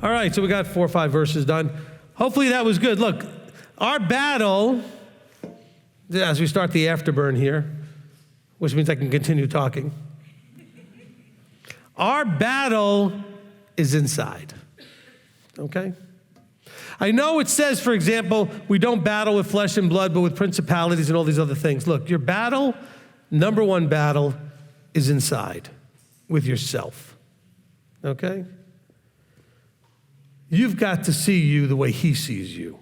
All right, so we got 4 or 5 verses done. Hopefully that was good. Look, our battle, as we start the afterburn here, which means I can continue talking. Our battle is inside, okay? I know it says, for example, we don't battle with flesh and blood, but with principalities and all these other things. Look, your battle, number one battle, is inside with yourself, okay? You've got to see you the way he sees you.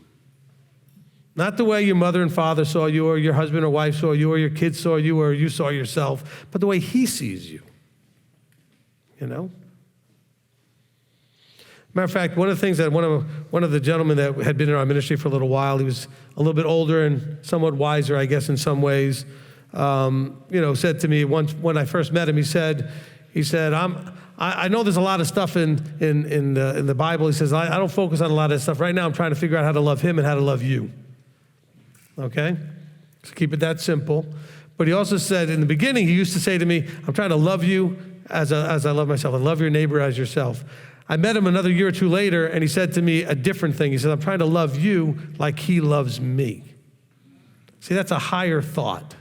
Not the way your mother and father saw you, or your husband or wife saw you, or your kids saw you, or you saw yourself, but the way he sees you, you know? Matter of fact, one of the things that one of the gentlemen that had been in our ministry for a little while, he was a little bit older and somewhat wiser, I guess, in some ways, said to me once when I first met him, he said, I know there's a lot of stuff in the Bible. He says, I don't focus on a lot of that stuff. Right now, I'm trying to figure out how to love him and how to love you. Okay? So keep it that simple. But he also said, in the beginning, he used to say to me, I'm trying to love you as I love myself. I love your neighbor as yourself. I met him another year or two later, and he said to me a different thing. He said, I'm trying to love you like he loves me. See, that's a higher thought.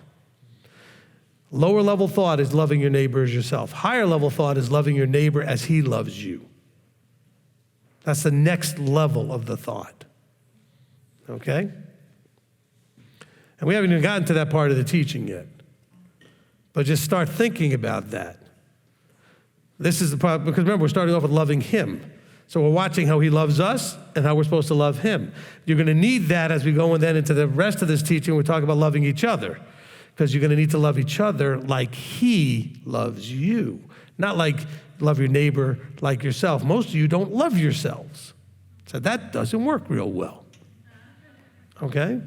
Lower level thought is loving your neighbor as yourself. Higher level thought is loving your neighbor as he loves you. That's the next level of the thought. Okay? And we haven't even gotten to that part of the teaching yet. But just start thinking about that. This is the problem, because remember, we're starting off with loving him. So we're watching how he loves us and how we're supposed to love him. You're going to need that as we go then into the rest of this teaching. We're talking about loving each other, because you're going to need to love each other like he loves you, not like love your neighbor like yourself. Most of you don't love yourselves. So that doesn't work real well. Okay?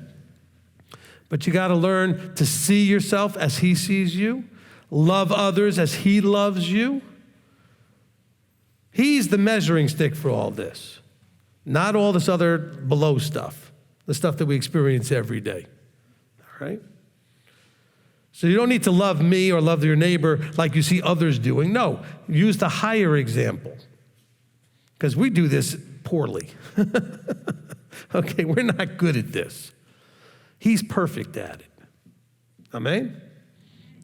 But you got to learn to see yourself as he sees you, love others as he loves you. He's the measuring stick for all this, not all this other below stuff, the stuff that we experience every day, all right? So you don't need to love me or love your neighbor like you see others doing. No, use the higher example, because we do this poorly. Okay, we're not good at this. He's perfect at it. Amen?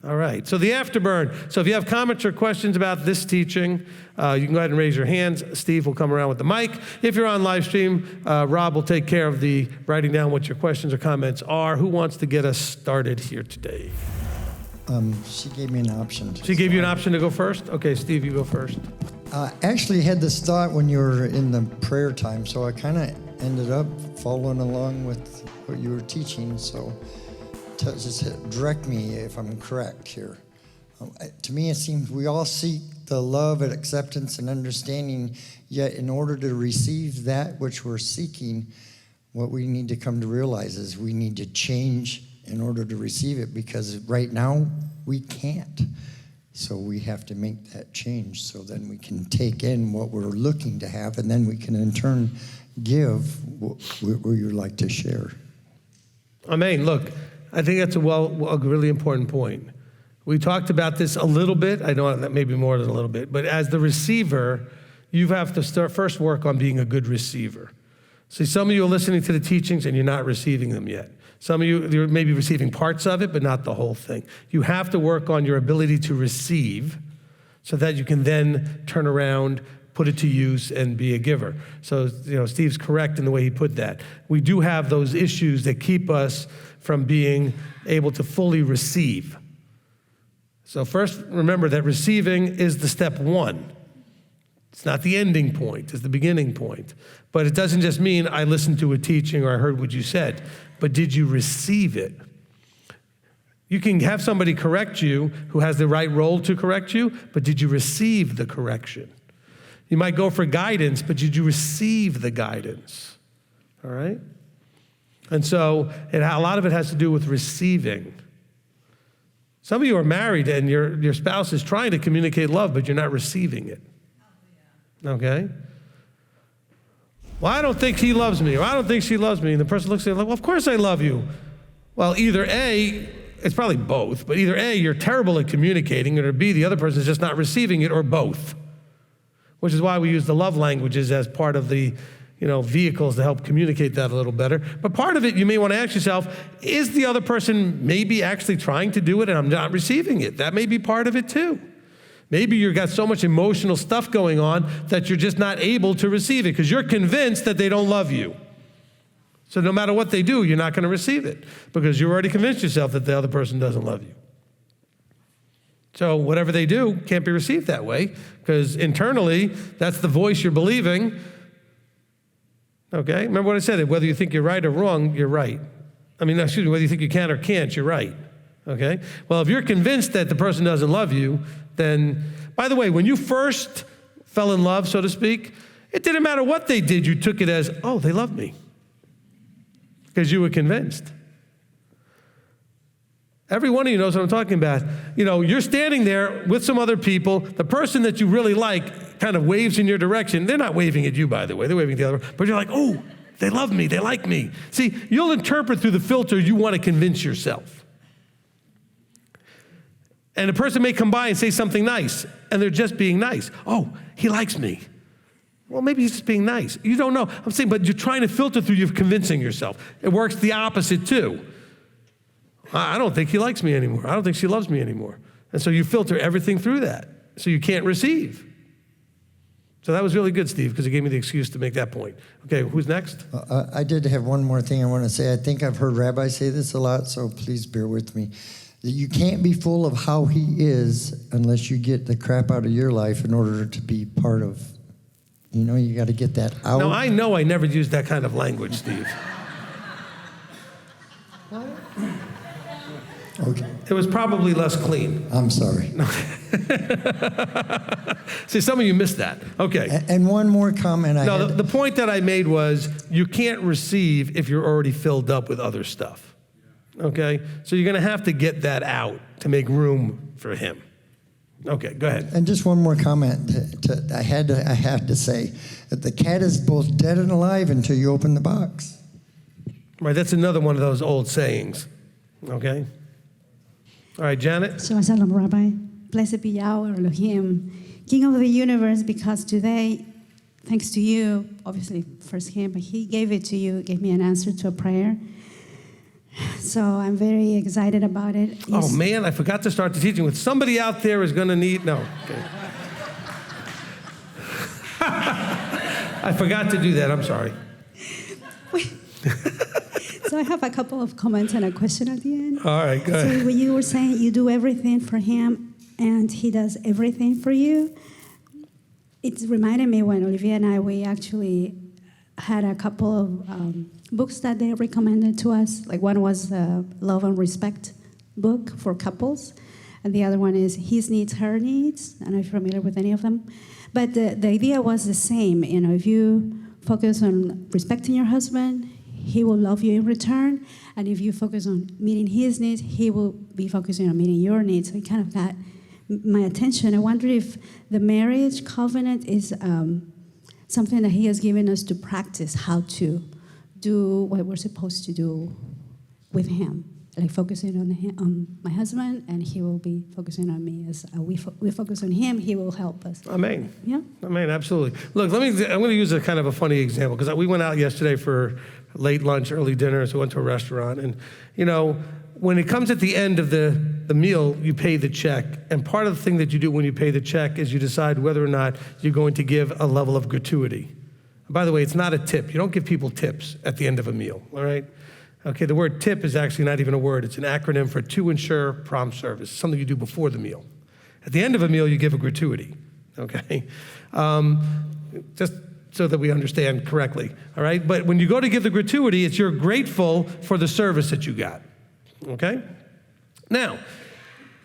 All right, so the afterburn. So if you have comments or questions about this teaching, you can go ahead and raise your hands. Steve will come around with the mic. If you're on live stream, Rob will take care of the writing down what your questions or comments are. Who wants to get us started here today? She gave me an option. She gave you an option to go first? Okay, Steve, you go first. Actually had this thought when you were in the prayer time, so I kind of ended up following along with what you were teaching, so just direct me if I'm correct here. To me, it seems we all seek the love and acceptance and understanding, yet in order to receive that which we're seeking, what we need to come to realize is we need to change in order to receive it, because right now we can't. So we have to make that change so then we can take in what we're looking to have, and then we can in turn give what you'd like to share. Amen. Look, I think that's a really important point. We talked about this a little bit. I know that may be more than a little bit, but as the receiver, you have to first work on being a good receiver. See, some of you are listening to the teachings and you're not receiving them yet. Some of you may be receiving parts of it, but not the whole thing. You have to work on your ability to receive so that you can then turn around, put it to use, and be a giver. So, Steve's correct in the way he put that. We do have those issues that keep us from being able to fully receive. So first, remember that receiving is the step one. It's not the ending point, it's the beginning point. But it doesn't just mean I listened to a teaching or I heard what you said, but did you receive it? You can have somebody correct you who has the right role to correct you, but did you receive the correction? You might go for guidance, but did you receive the guidance? All right? And so a lot of it has to do with receiving. Some of you are married and your spouse is trying to communicate love, but you're not receiving it. Okay? Well, I don't think he loves me, or I don't think she loves me. And the person looks at you like, well, of course I love you. Well, either A, it's probably both, but either A, you're terrible at communicating, or B, the other person is just not receiving it, or both. which is why we use the love languages as part of the vehicles to help communicate that a little better. But part of it, you may want to ask yourself, is the other person maybe actually trying to do it and I'm not receiving it? That may be part of it too. Maybe you've got so much emotional stuff going on that you're just not able to receive it because you're convinced that they don't love you. So no matter what they do, you're not going to receive it because you already convinced yourself that the other person doesn't love you. So whatever they do can't be received that way because internally, that's the voice you're believing. Okay? Remember what I said, whether you think you're right or wrong, you're right. Whether you think you can or can't, you're right. Okay? Well, if you're convinced that the person doesn't love you, then, by the way, when you first fell in love, so to speak, it didn't matter what they did, you took it as, oh, they love me. Because you were convinced. Every one of you knows what I'm talking about. You're standing there with some other people. The person that you really like kind of waves in your direction. They're not waving at you, by the way. They're waving at the other. But you're like, oh, they love me. They like me. See, you'll interpret through the filter you want to convince yourself. And a person may come by and say something nice, and they're just being nice. Oh, he likes me. Well, maybe he's just being nice. You don't know. I'm saying, but you're trying to filter through, you're convincing yourself. It works the opposite, too. I don't think he likes me anymore. I don't think she loves me anymore. And so you filter everything through that, so you can't receive. So that was really good, Steve, because it gave me the excuse to make that point. Okay, who's next? I did have one more thing I want to say. I think I've heard Rabbi say this a lot, so please bear with me. That you can't be full of how he is unless you get the crap out of your life in order to be part of, you got to get that out. Now, I know I never used that kind of language, Steve. Okay. It was probably less clean. I'm sorry. See, some of you missed that. Okay. And one more comment the point that I made was you can't receive if you're already filled up with other stuff. Okay? So you're going to have to get that out to make room for him. Okay, go ahead. And just one more comment. I have to say that the cat is both dead and alive until you open the box. Right, that's another one of those old sayings. Okay? All right, Janet. Shabbat Shalom, Rabbi. Blessed be Yahweh Elohim, King of the universe, because today, thanks to you, obviously first him, but he gave it to you, gave me an answer to a prayer. So I'm very excited about it. Oh, man, I forgot to start the teaching with somebody out there is going to need, no. Okay. I forgot to do that, I'm sorry. So I have a couple of comments and a question at the end. All right, go ahead. So when you were saying you do everything for him and he does everything for you, it reminded me when Olivia and we actually had a couple of books that they recommended to us. Like one was a Love and Respect book for couples, and the other one is His Needs, Her Needs. I don't know if you're familiar with any of them. But the idea was the same. If you focus on respecting your husband, he will love you in return. And if you focus on meeting his needs, he will be focusing on meeting your needs. So it kind of got my attention. I wonder if the marriage covenant is something that he has given us to practice how to do what we're supposed to do with him. Like focusing on him, on my husband, and he will be focusing on me. As we focus on him, he will help us. Amen. Yeah. Amen, absolutely. Look, I'm going to use a kind of a funny example, because we went out yesterday for late lunch, early dinner, so we went to a restaurant. And, when it comes at the end of the meal, you pay the check. And part of the thing that you do when you pay the check is you decide whether or not you're going to give a level of gratuity. By the way, it's not a tip. You don't give people tips at the end of a meal, all right? Okay, the word tip is actually not even a word. It's an acronym for to ensure prompt service, something you do before the meal. At the end of a meal, you give a gratuity, okay? Just so that we understand correctly, all right? But when you go to give the gratuity, it's you're grateful for the service that you got, okay? Now,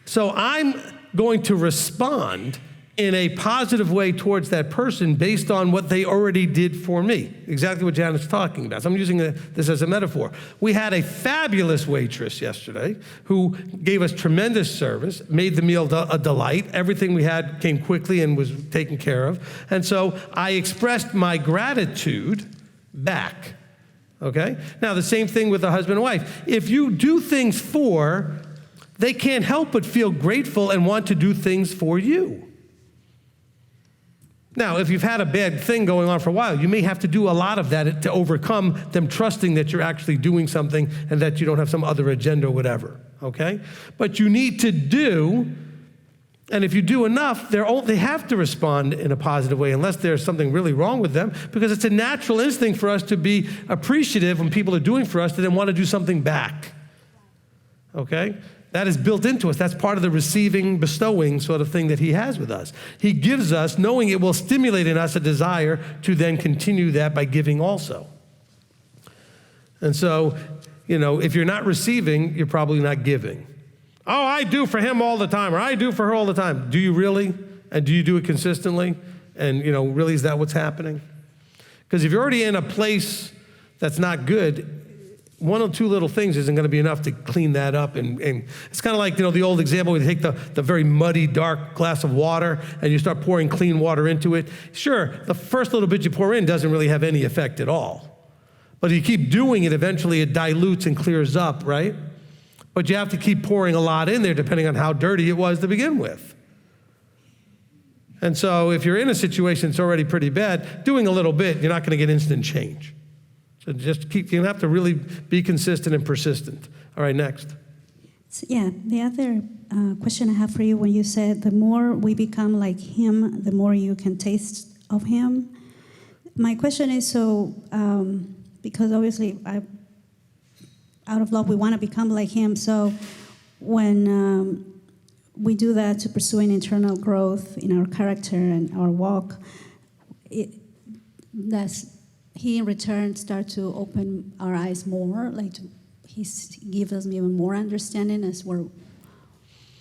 so I'm going to respond in a positive way towards that person based on what they already did for me. Exactly what Janet's talking about. So I'm using this as a metaphor. We had a fabulous waitress yesterday who gave us tremendous service, made the meal a delight. Everything we had came quickly and was taken care of. And so I expressed my gratitude back, okay? Now, the same thing with the husband and wife. If you do things for, they can't help but feel grateful and want to do things for you. Now, if you've had a bad thing going on for a while, you may have to do a lot of that to overcome them trusting that you're actually doing something and that you don't have some other agenda or whatever, okay? But you need to do, and if you do enough, they have to respond in a positive way unless there's something really wrong with them, because it's a natural instinct for us to be appreciative when people are doing for us to then want to do something back, okay? That is built into us. That's part of the receiving, bestowing sort of thing that he has with us. He gives us, knowing it will stimulate in us a desire to then continue that by giving also. And so, if you're not receiving, you're probably not giving. Oh, I do for him all the time, or I do for her all the time. Do you really? And do you do it consistently? And, really, is that what's happening? Because if you're already in a place that's not good, one or two little things isn't going to be enough to clean that up. And it's kind of like, the old example where you take the very muddy, dark glass of water and you start pouring clean water into it. Sure, the first little bit you pour in doesn't really have any effect at all. But if you keep doing it, eventually it dilutes and clears up, right? But you have to keep pouring a lot in there depending on how dirty it was to begin with. And so if you're in a situation that's already pretty bad, doing a little bit, you're not going to get instant change. So you have to really be consistent and persistent. All right, next. So, the other question I have for you, when you said the more we become like him, the more you can taste of him. My question is, because obviously out of love we want to become like him, so when we do that to pursue an internal growth in our character and our walk, he in return start to open our eyes more, he gives us even more understanding as we're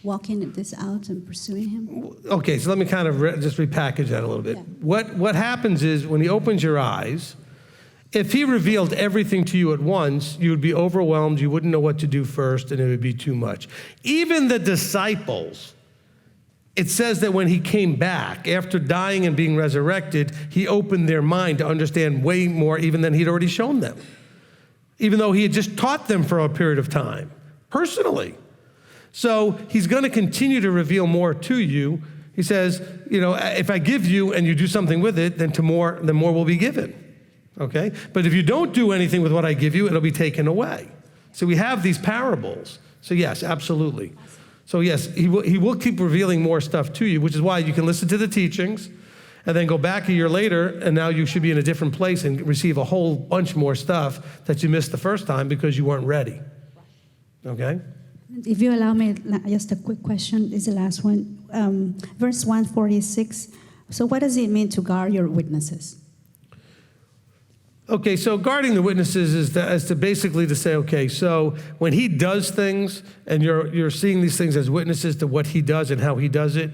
walking this out and pursuing him? Okay, so let me kind of just repackage that a little bit. Yeah. What happens is when he opens your eyes, if he revealed everything to you at once, you would be overwhelmed, you wouldn't know what to do first, and it would be too much. Even the disciples, it says that when he came back, after dying and being resurrected, he opened their mind to understand way more even than he'd already shown them, even though he had just taught them for a period of time, personally. So he's going to continue to reveal more to you. He says, if I give you and you do something with it, then more will be given, okay? But if you don't do anything with what I give you, it'll be taken away. So we have these parables. So yes, absolutely. So yes, he will keep revealing more stuff to you, which is why you can listen to the teachings and then go back a year later, and now you should be in a different place and receive a whole bunch more stuff that you missed the first time because you weren't ready. Okay? If you allow me, just a quick question, this is the last one. Verse 146, so what does it mean to guard your witnesses? Okay, so guarding the witnesses is to basically to say, okay, so when he does things and you're seeing these things as witnesses to what he does and how he does it,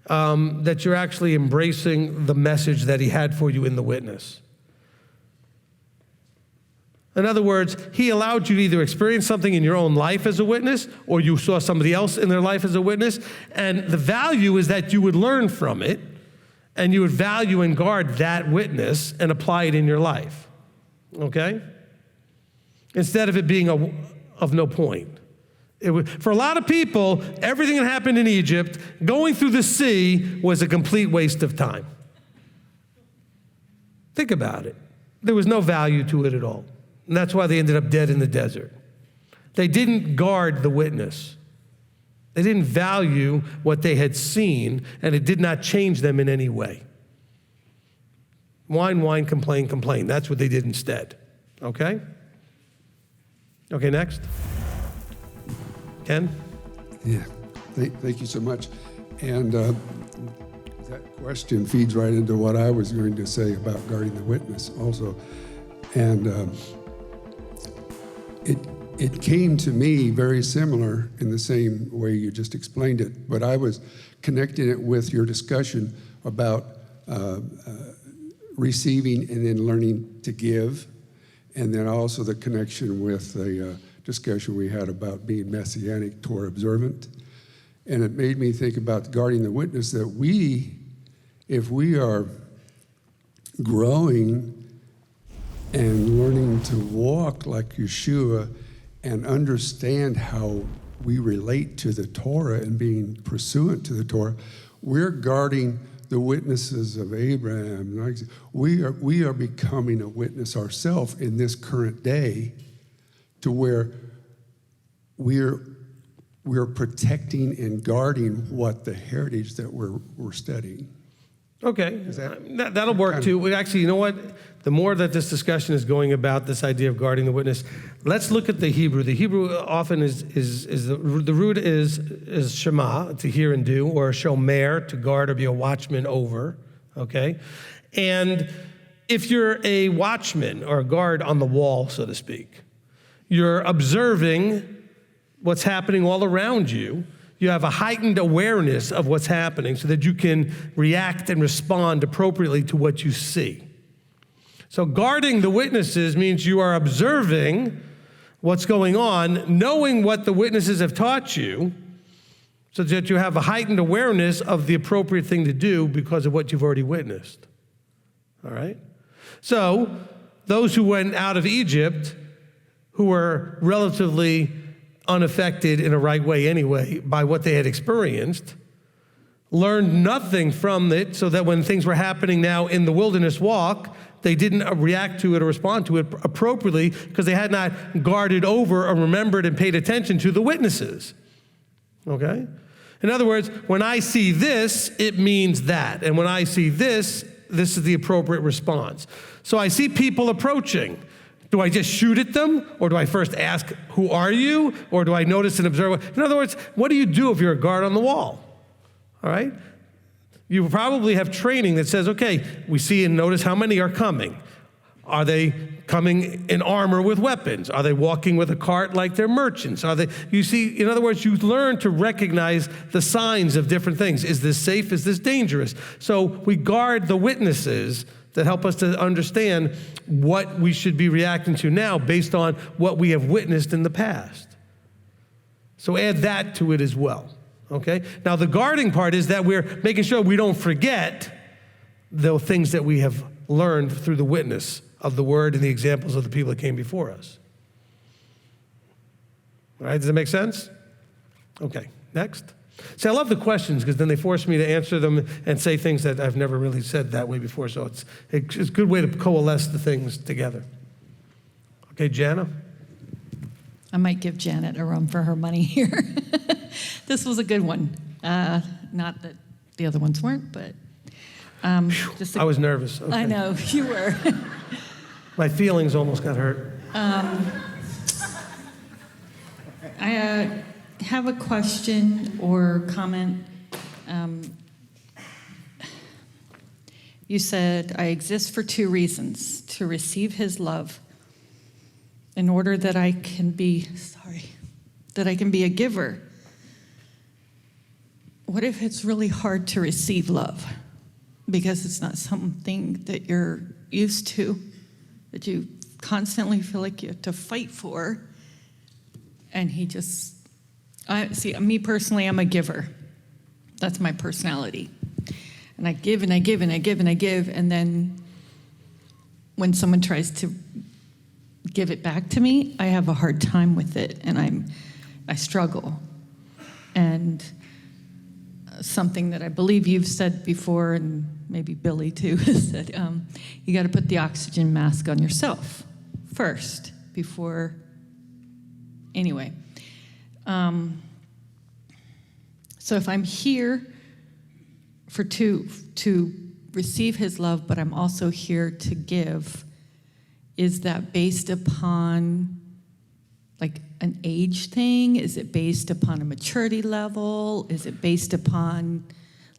that you're actually embracing the message that he had for you in the witness. In other words, he allowed you to either experience something in your own life as a witness or you saw somebody else in their life as a witness, and the value is that you would learn from it and you would value and guard that witness and apply it in your life, okay? Instead of it being of no point. For a lot of people, everything that happened in Egypt, going through the sea was a complete waste of time. Think about it. There was no value to it at all. And that's why they ended up dead in the desert. They didn't guard the witness. They didn't value what they had seen, and it did not change them in any way. Whine, whine, complain, complain. That's what they did instead. Okay? Okay, next. Ken? Yeah, thank you so much. And that question feeds right into what I was going to say about guarding the witness also. And it came to me very similar in the same way you just explained it, but I was connecting it with your discussion about receiving and then learning to give, and then also the connection with the discussion we had about being Messianic, Torah observant. And it made me think about guarding the witness, that if we are growing and learning to walk like Yeshua and understand how we relate to the Torah and being pursuant to the Torah, we're guarding the witnesses of Abraham. Like, we are becoming a witness ourselves in this current day, to where we're protecting and guarding what the heritage that we're studying. Okay, that'll work too. Actually, you know what? The more that this discussion is going about this idea of guarding the witness, let's look at the Hebrew. The Hebrew often is the root is shema, to hear and do, or shomer, to guard or be a watchman over. Okay, and if you're a watchman or a guard on the wall, so to speak, you're observing what's happening all around you. You have a heightened awareness of what's happening so that you can react and respond appropriately to what you see. So guarding the witnesses means you are observing what's going on, knowing what the witnesses have taught you, so that you have a heightened awareness of the appropriate thing to do because of what you've already witnessed. All right? So those who went out of Egypt, who were relatively unaffected in a right way anyway by what they had experienced, learned nothing from it, so that when things were happening now in the wilderness walk, they didn't react to it or respond to it appropriately because they had not guarded over or remembered and paid attention to the witnesses. Okay? In other words, when I see this, it means that. And when I see this, this is the appropriate response. So I see people approaching. Do I just shoot at them? Or do I first ask, who are you? Or do I notice and observe? In other words, what do you do if you're a guard on the wall? All right? You probably have training that says, okay, we see and notice how many are coming. Are they coming in armor with weapons? Are they walking with a cart like they're merchants? You see, in other words, you learn to recognize the signs of different things. Is this safe? Is this dangerous? So we guard the witnesses that help us to understand what we should be reacting to now based on what we have witnessed in the past. So add that to it as well, okay? Now the guarding part is that we're making sure we don't forget the things that we have learned through the witness of the word and the examples of the people that came before us. All right, does that make sense? Okay, next. See, I love the questions because then they force me to answer them and say things that I've never really said that way before. So it's a good way to coalesce the things together. Okay, Jana? I might give Janet a run for her money here. This was a good one. Not that the other ones weren't, but I was nervous. Okay. I know, you were. My feelings almost got hurt. I have a question or comment. You said, I exist for 2 reasons: to receive his love in order that I can be a giver. What if it's really hard to receive love because it's not something that you're used to, that you constantly feel like you have to fight for, and he just... me personally, I'm a giver. That's my personality. And I give and I give and I give and I give, and then when someone tries to give it back to me, I have a hard time with it, and I struggle. And something that I believe you've said before, and maybe Billy too, has said, you got to put the oxygen mask on yourself first before, anyway. So if I'm here to receive his love, but I'm also here to give, is that based upon like an age thing? Is it based upon a maturity level? Is it based upon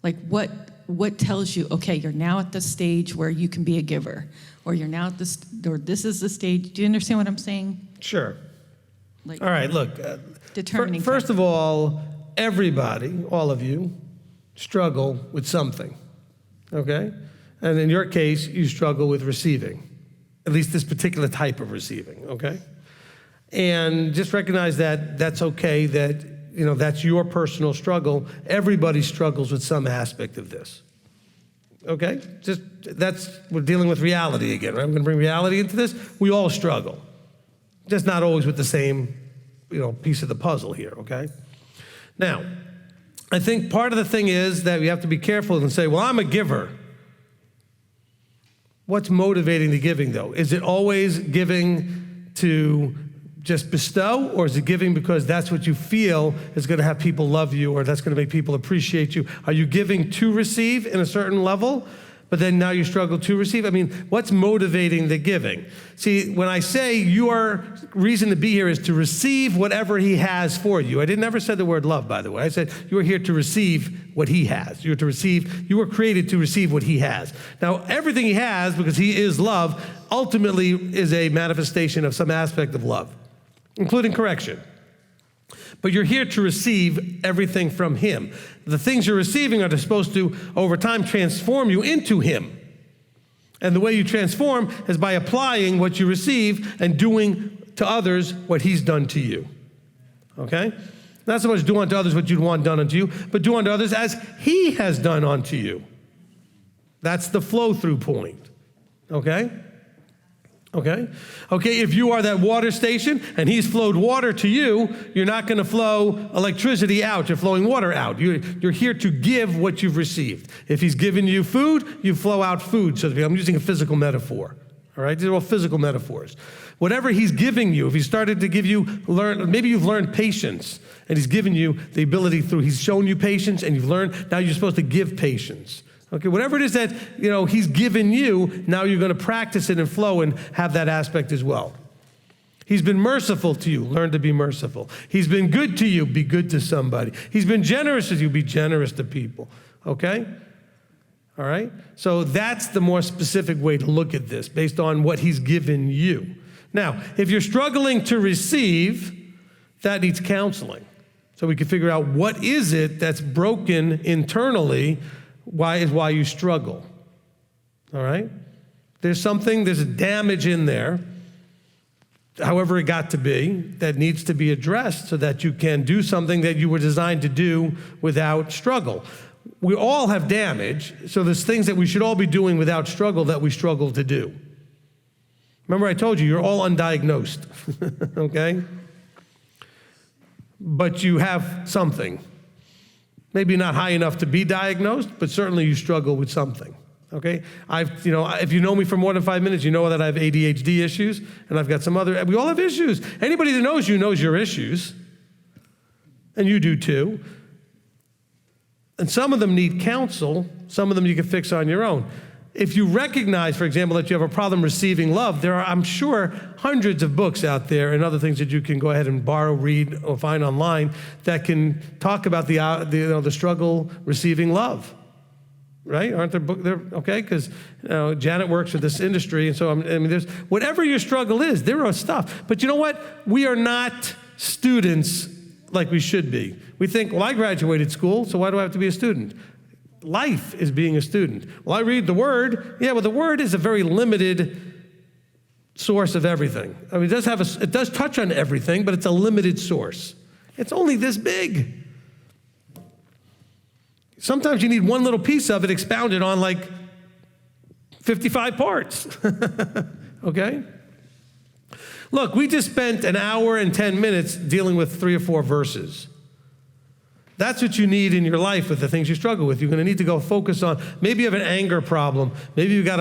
like what tells you, okay, you're now at the stage where you can be a giver, or you're now at this, or this is the stage? Do you understand what I'm saying? Sure. Like, all right, look. determining First of all, everybody, all of you, struggle with something, okay? And in your case, you struggle with receiving, at least this particular type of receiving, okay? And just recognize that that's okay, that, you know, that's your personal struggle. Everybody struggles with some aspect of this, okay? We're dealing with reality again, right? I'm gonna bring reality into this. We all struggle, just not always with the same, you know, piece of the puzzle here, okay? Now, I think part of the thing is that we have to be careful and say, well, I'm a giver. What's motivating the giving, though? Is it always giving to just bestow, or is it giving because that's what you feel is going to have people love you, or that's going to make people appreciate you? Are you giving to receive in a certain level, but then now you struggle to receive? I mean, what's motivating the giving? See, when I say your reason to be here is to receive whatever he has for you, I never said the word love, by the way. I said you are here to receive what he has. You were created to receive what he has. Now, everything he has, because he is love, ultimately is a manifestation of some aspect of love, including correction. But you're here to receive everything from him. The things you're receiving are supposed to, over time, transform you into him. And the way you transform is by applying what you receive and doing to others what he's done to you. Okay? Not so much do unto others what you'd want done unto you, but do unto others as he has done unto you. That's the flow-through point. Okay? Okay? Okay, if you are that water station and he's flowed water to you, you're not going to flow electricity out. You're flowing water out. You're here to give what you've received. If he's given you food, you flow out food. So I'm using a physical metaphor. All right? These are all physical metaphors. Whatever he's giving you, if he started to give you, maybe you've learned patience, and he's given you the ability he's shown you patience, and you've learned, now you're supposed to give patience. Okay, whatever it is that, he's given you, now you're going to practice it and flow and have that aspect as well. He's been merciful to you, learn to be merciful. He's been good to you, be good to somebody. He's been generous to you, be generous to people. Okay? All right? So that's the more specific way to look at this, based on what he's given you. Now, if you're struggling to receive, that needs counseling. So we can figure out what is it that's broken internally. Why you struggle, all right? There's a damage in there, however it got to be, that needs to be addressed so that you can do something that you were designed to do without struggle. We all have damage, so there's things that we should all be doing without struggle that we struggle to do. Remember I told you, you're all undiagnosed, okay? But you have something. Maybe not high enough to be diagnosed, but certainly you struggle with something, okay? If you know me for more than 5 minutes, you know that I have ADHD issues, and I've got some other, we all have issues. Anybody that knows you knows your issues, and you do too. And some of them need counsel, some of them you can fix on your own. If you recognize, for example, that you have a problem receiving love, there are, I'm sure, hundreds of books out there and other things that you can go ahead and borrow, read, or find online that can talk about the struggle receiving love, right? Aren't there books there? Okay, because Janet works with this industry, and so there's whatever your struggle is, there are stuff. But you know what? We are not students like we should be. We think, well, I graduated school, so why do I have to be a student? Life is being a student. Well, I read the Word. Yeah, well, the Word is a very limited source of everything. I mean, it does touch on everything, but it's a limited source. It's only this big. Sometimes you need one little piece of it expounded on like 55 parts. Okay? Look, we just spent an hour and 10 minutes dealing with 3 or 4 verses. That's what you need in your life with the things you struggle with. You're going to need to go focus on, maybe you have an anger problem, maybe you've got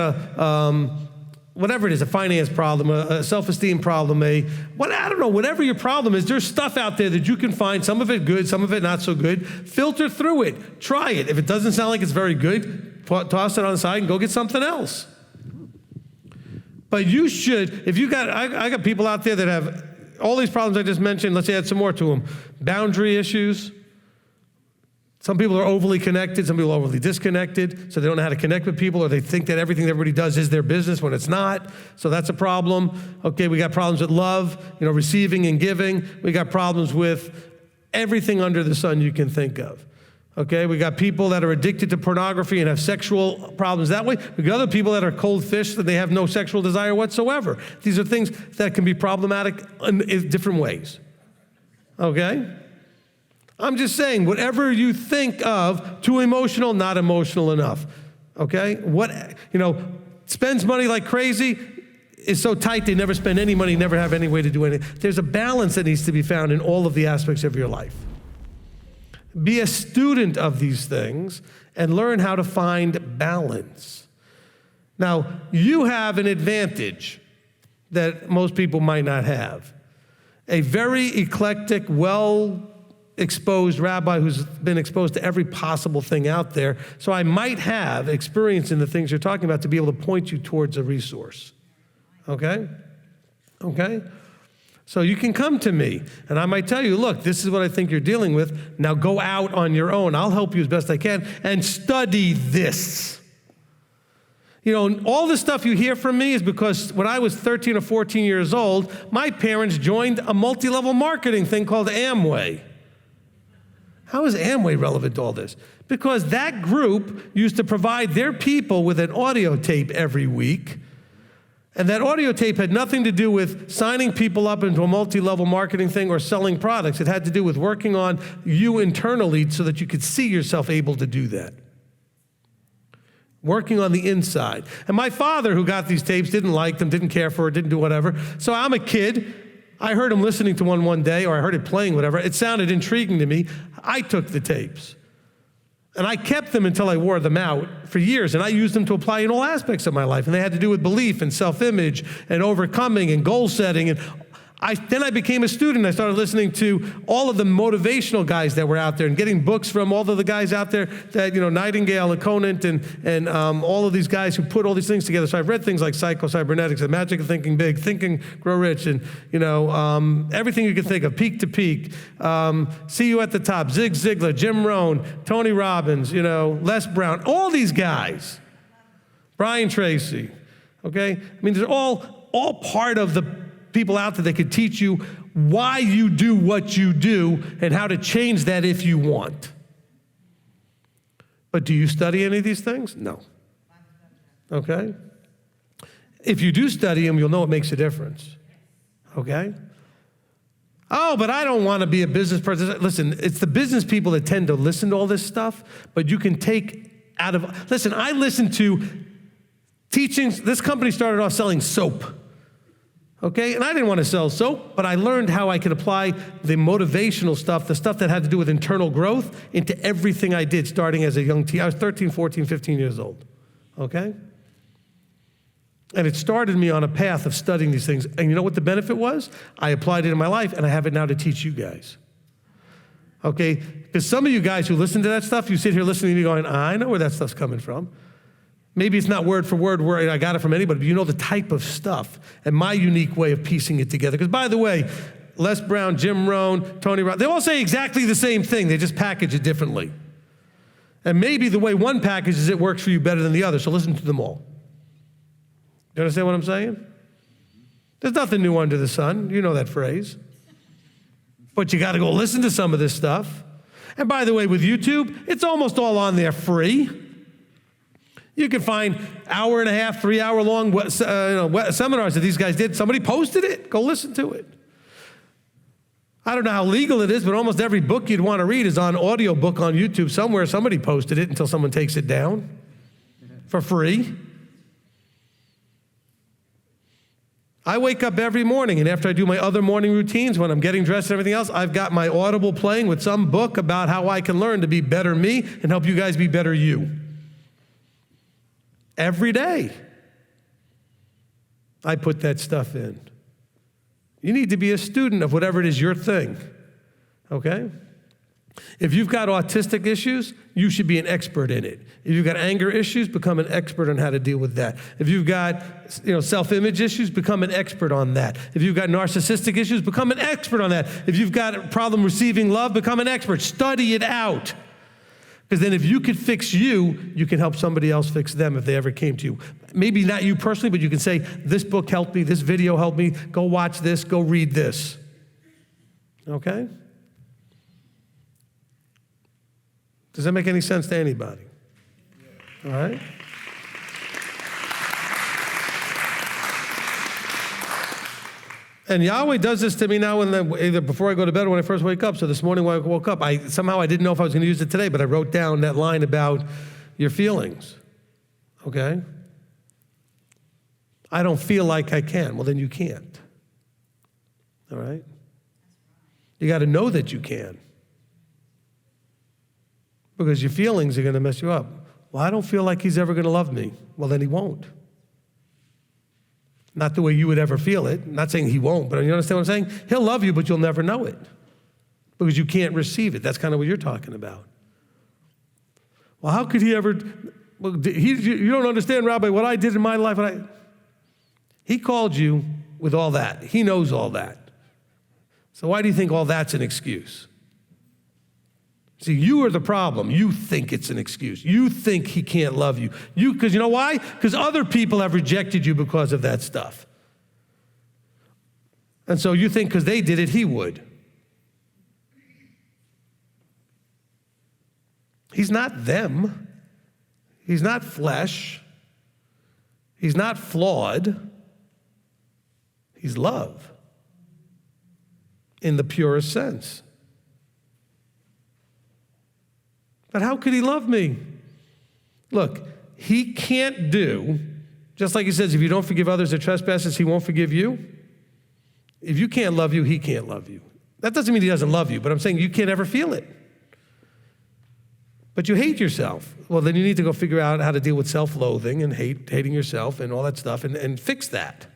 whatever it is, a finance problem, a self-esteem problem, I don't know, whatever your problem is, there's stuff out there that you can find, some of it good, some of it not so good. Filter through it, try it. If it doesn't sound like it's very good, toss it on the side and go get something else. But you should, I got people out there that have all these problems I just mentioned, let's add some more to them. Boundary issues. Some people are overly connected, some people are overly disconnected, so they don't know how to connect with people, or they think that everything that everybody does is their business when it's not, so that's a problem. Okay, we got problems with love, receiving and giving. We got problems with everything under the sun you can think of. Okay, we got people that are addicted to pornography and have sexual problems that way. We got other people that are cold fish, that they have no sexual desire whatsoever. These are things that can be problematic in different ways. Okay? I'm just saying, whatever you think of, too emotional, not emotional enough, okay? Spends money like crazy, is so tight they never spend any money, never have any way to do anything. There's a balance that needs to be found in all of the aspects of your life. Be a student of these things and learn how to find balance. Now, you have an advantage that most people might not have. A very eclectic, well-exposed rabbi who's been exposed to every possible thing out there. So I might have experience in the things you're talking about to be able to point you towards a resource. Okay? Okay? So you can come to me, and I might tell you, look, this is what I think you're dealing with. Now go out on your own. I'll help you as best I can, and study this. You know, all the stuff you hear from me is because when I was 13 or 14 years old, my parents joined a multi-level marketing thing called Amway. How is Amway relevant to all this? Because that group used to provide their people with an audio tape every week. And that audio tape had nothing to do with signing people up into a multi-level marketing thing or selling products. It had to do with working on you internally so that you could see yourself able to do that. Working on the inside. And my father, who got these tapes, didn't like them, didn't care for it, didn't do whatever. So I'm a kid. I heard him listening to one day, or I heard it playing, whatever. It sounded intriguing to me. I took the tapes. And I kept them until I wore them out for years, and I used them to apply in all aspects of my life. And they had to do with belief and self-image and overcoming and goal setting. And then I became a student. I started listening to all of the motivational guys that were out there and getting books from all of the guys out there that, you know, Nightingale and Conant and all of these guys who put all these things together. So I've read things like Psycho-Cybernetics, The Magic of Thinking Big, Think and Grow Rich, and, you know, everything you can think of, Peak to Peak, See You at the Top, Zig Ziglar, Jim Rohn, Tony Robbins, you know, Les Brown, all these guys, Brian Tracy, okay? I mean, they're all part of the people out there that could teach you why you do what you do and how to change that if you want. But do you study any of these things? No. Okay? If you do study them, you'll know it makes a difference. Okay? Oh, but I don't want to be a business person. Listen, it's the business people that tend to listen to all this stuff, but you can take out of... Listen, I listen to teachings. This company started off selling soap. Okay, and I didn't want to sell soap, but I learned how I could apply the motivational stuff, the stuff that had to do with internal growth, into everything I did starting as a young teen. I was 13, 14, 15 years old, okay? And it started me on a path of studying these things. And you know what the benefit was? I applied it in my life, and I have it now to teach you guys. Okay, because some of you guys who listen to that stuff, you sit here listening to me going, I know where that stuff's coming from. Maybe it's not word for word where I got it from anybody, but you know the type of stuff and my unique way of piecing it together. Because by the way, Les Brown, Jim Rohn, Tony Robbins, they all say exactly the same thing. They just package it differently. And maybe the way one packages it works for you better than the other, so listen to them all. You understand what I'm saying? There's nothing new under the sun. You know that phrase. But you got to go listen to some of this stuff. And by the way, with YouTube, it's almost all on there free. You can find hour and a half, 3 hour long seminars that these guys did. Somebody posted it. Go listen to it. I don't know how legal it is, but almost every book you'd want to read is on audio book on YouTube somewhere. Somebody posted it until someone takes it down for free. I wake up every morning, and after I do my other morning routines, when I'm getting dressed and everything else, I've got my Audible playing with some book about how I can learn to be better me and help you guys be better you. Every day, I put that stuff in. You need to be a student of whatever it is your thing, okay? If you've got autistic issues, you should be an expert in it. If you've got anger issues, become an expert on how to deal with that. If you've got self-image issues, become an expert on that. If you've got narcissistic issues, become an expert on that. If you've got a problem receiving love, become an expert. Study it out. Because then if you could fix you, you can help somebody else fix them if they ever came to you. Maybe not you personally, but you can say, this book helped me, this video helped me, go watch this, go read this. Okay? Does that make any sense to anybody? All right? And Yahweh does this to me now, either before I go to bed or when I first wake up. So this morning when I woke up, I didn't know if I was going to use it today, but I wrote down that line about your feelings. Okay? I don't feel like I can. Well, then you can't. All right? You got to know that you can. because your feelings are going to mess you up. Well, I don't feel like he's ever going to love me. Well, then he won't. Not the way you would ever feel it. I'm not saying he won't, but you understand what I'm saying? He'll love you, but you'll never know it because you can't receive it. That's kind of what you're talking about. Well, how could he ever? Well, you don't understand, Rabbi, what I did in my life. He called you with all that. He knows all that. So why do you think all that's an excuse? See, you are the problem. You think it's an excuse. You think he can't love you. Because you know why? Because other people have rejected you because of that stuff. And so you think because they did it, he would. He's not them. He's not flesh. He's not flawed. He's love in the purest sense. But how could he love me? Look, he can't do, just like he says, if you don't forgive others their trespasses, he won't forgive you. If you can't love you, he can't love you. That doesn't mean he doesn't love you, but I'm saying you can't ever feel it. But you hate yourself. Well, then you need to go figure out how to deal with self-loathing and hating yourself and all that stuff and fix that.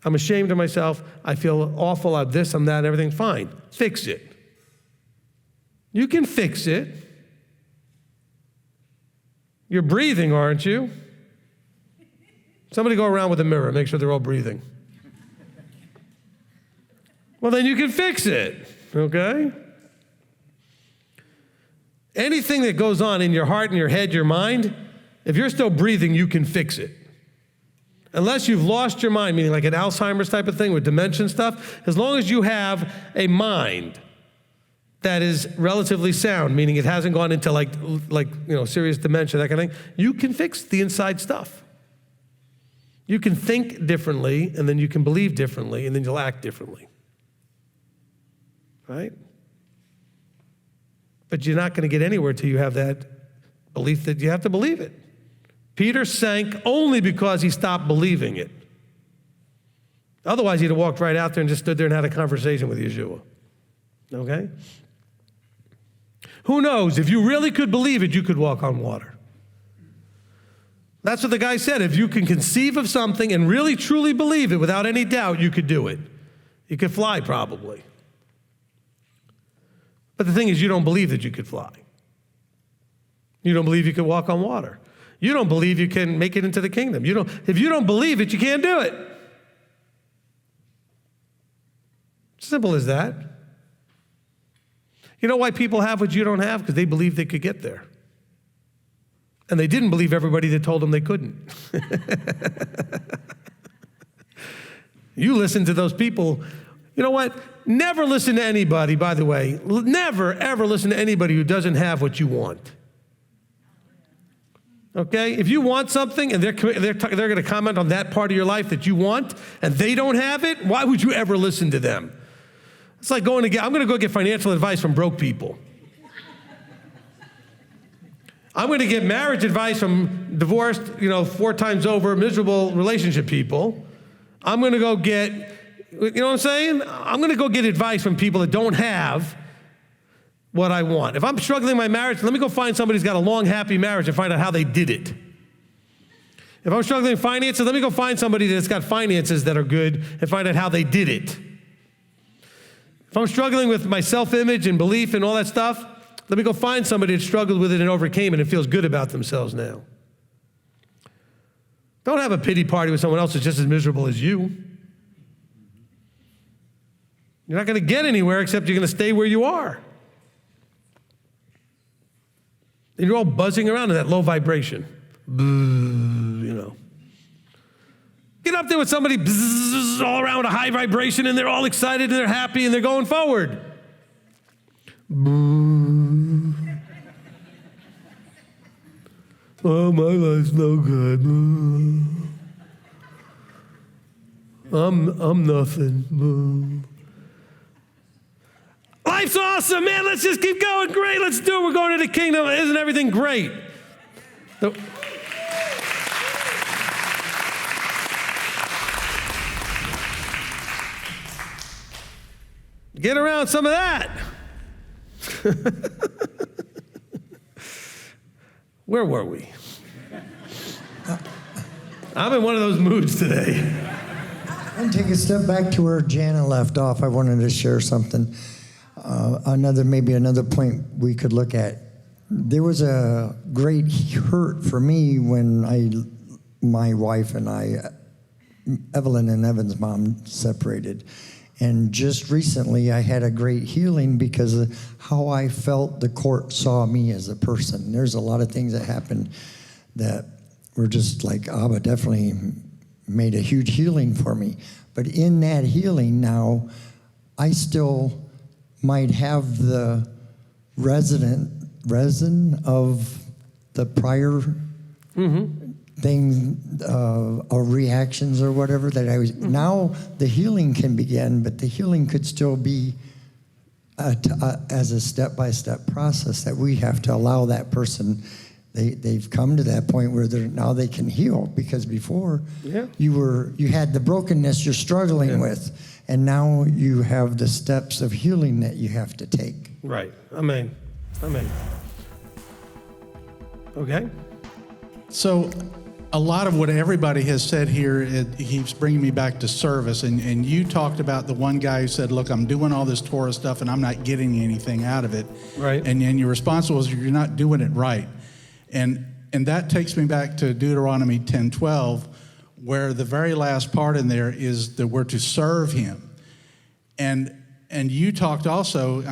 I'm ashamed of myself. I feel awful. I'm this, I'm that, everything. Fine. Fix it. You can fix it. You're breathing, aren't you? Somebody go around with a mirror, make sure they're all breathing. Well, then you can fix it, okay? Anything that goes on in your heart and your head, your mind, if you're still breathing, you can fix it. Unless you've lost your mind, meaning like an Alzheimer's type of thing with dementia and stuff, as long as you have a mind that is relatively sound, meaning it hasn't gone into like serious dementia, that kind of thing, you can fix the inside stuff. You can think differently, and then you can believe differently, and then you'll act differently. Right? But you're not going to get anywhere till you have that belief that you have to believe it. Peter sank only because he stopped believing it. Otherwise, he'd have walked right out there and just stood there and had a conversation with Yeshua. Okay? Who knows? If you really could believe it, you could walk on water. That's what the guy said. If you can conceive of something and really truly believe it without any doubt, you could do it. You could fly probably. But the thing is, you don't believe that you could fly. You don't believe you could walk on water. You don't believe you can make it into the kingdom. If you don't believe it, you can't do it. Simple as that. You know why people have what you don't have? Because they believed they could get there. And they didn't believe everybody that told them they couldn't. You listen to those people. You know what? Never listen to anybody, by the way. Never, ever listen to anybody who doesn't have what you want. Okay? If you want something and they're going to comment on that part of your life that you want and they don't have it, why would you ever listen to them? It's like I'm going to go get financial advice from broke people. I'm going to get marriage advice from divorced, 4 times over, miserable relationship people. I'm going to go get, you know what I'm saying? I'm going to go get advice from people that don't have what I want. If I'm struggling in my marriage, let me go find somebody who's got a long, happy marriage and find out how they did it. If I'm struggling in finances, let me go find somebody that's got finances that are good and find out how they did it. If I'm struggling with my self-image and belief and all that stuff, let me go find somebody that struggled with it and overcame it and feels good about themselves now. Don't have a pity party with someone else that's just as miserable as you. You're not going to get anywhere except you're going to stay where you are. And you're all buzzing around in that low vibration. Get up there with somebody all around with a high vibration and they're all excited and they're happy and they're going forward. Oh, my life's no good. I'm nothing. Life's awesome, man. Let's just keep going. Great. Let's do it. We're going to the kingdom. Isn't everything great? Get around some of that. Where were we? I'm in one of those moods today. And take a step back to where Jana left off. I wanted to share something. Maybe another point we could look at. There was a great hurt for me when my wife and I, Evelyn and Evan's mom, separated. And just recently, I had a great healing because of how I felt the court saw me as a person. There's a lot of things that happened that were just like, Abba definitely made a huge healing for me. But in that healing now, I still might have the resin of the prior thing, or reactions or whatever that I was. Now the healing can begin, but the healing could still be as a step-by-step process that we have to allow that person. They've come to that point where now they can heal, because before you had the brokenness you're struggling with, and now you have the steps of healing that you have to take. Right. Amen. Okay. So a lot of what everybody has said here, it keeps bringing me back to service. And you talked about the one guy who said, look, I'm doing all this Torah stuff and I'm not getting anything out of it. Right. And your response was, you're not doing it right. And that takes me back to Deuteronomy 10:12, where the very last part in there is that we're to serve him. And you talked also,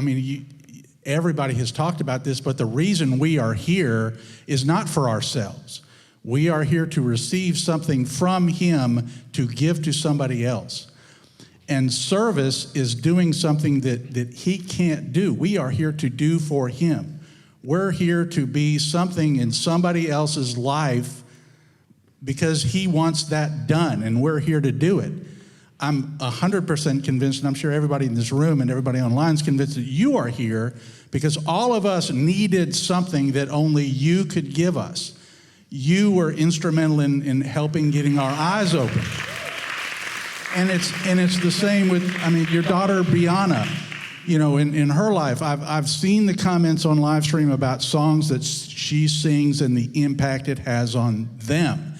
everybody has talked about this, but the reason we are here is not for ourselves. We are here to receive something from him to give to somebody else. And service is doing something that he can't do. We are here to do for him. We're here to be something in somebody else's life because he wants that done, and we're here to do it. I'm 100% convinced, and I'm sure everybody in this room and everybody online is convinced that you are here because all of us needed something that only you could give us. You were instrumental in helping getting our eyes open. And it's the same with, your daughter, Brianna, in her life. I've seen the comments on live stream about songs that she sings and the impact it has on them.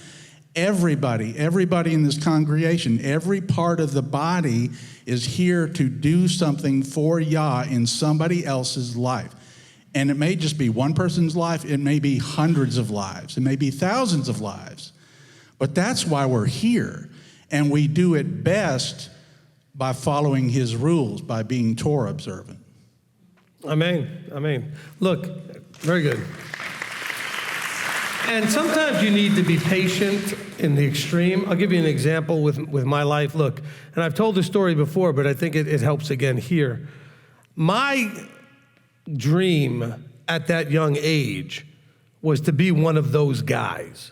Everybody in this congregation, every part of the body is here to do something for Yah in somebody else's life. And it may just be one person's life, it may be hundreds of lives, it may be thousands of lives. But that's why we're here. And we do it best by following his rules, by being Torah observant. Amen. Look, very good. And sometimes you need to be patient in the extreme. I'll give you an example with my life. Look, and I've told this story before, but I think it helps again here. My dream at that young age was to be one of those guys,